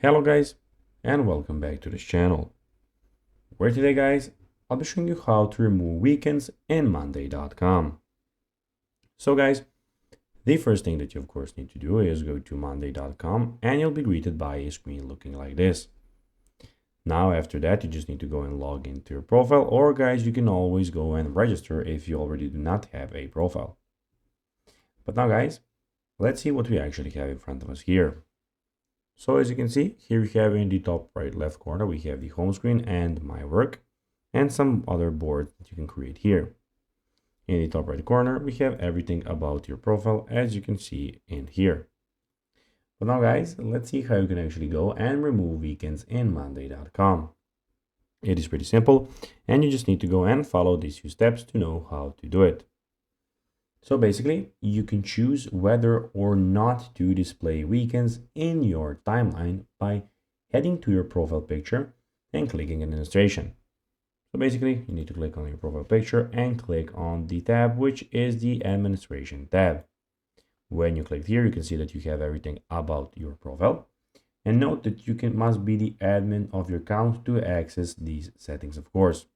Hello guys, and welcome back to this channel, where today guys, I'll be showing you how to remove weekends in monday.com. So guys, the first thing that you of course need to do is go to monday.com and you'll be greeted by a screen looking like this. Now after that, you just need to go and log into your profile, or guys, you can always go and register if you already do not have a profile. But now guys, let's see what we actually have in front of us here. So as you can see, here we have in the top right left corner, we have the home screen and my work and some other boards that you can create here. In the top right corner, we have everything about your profile, as you can see in here. But now guys, let's see how you can actually go and remove weekends in monday.com. It is pretty simple, and you just need to go and follow these few steps to know how to do it. So basically, you can choose whether or not to display weekends in your timeline by heading to your profile picture and clicking administration. So basically, you need to click on your profile picture and click on the tab, which is the administration tab. When you click here, you can see that you have everything about your profile. And note that you must be the admin of your account to access these settings, of course.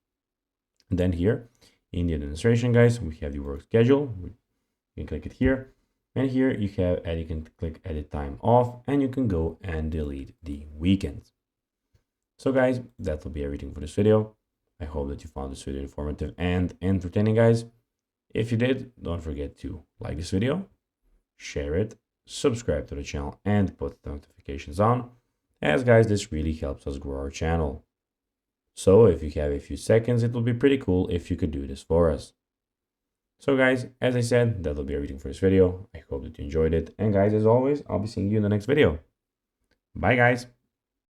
And then here, in the administration, guys, we have the work schedule. You can click it here, and here you can click edit time off, and you can go and delete the weekends. So guys, that will be everything for this video. I hope that you found this video informative and entertaining, guys. If you did, don't forget to like this video, share it, subscribe to the channel, and put the notifications on, as guys, this really helps us grow our channel. So if you have a few seconds, it will be pretty cool if you could do this for us. So guys, as I said, that'll be everything for this video. I hope that you enjoyed it. And guys, as always, I'll be seeing you in the next video. Bye guys.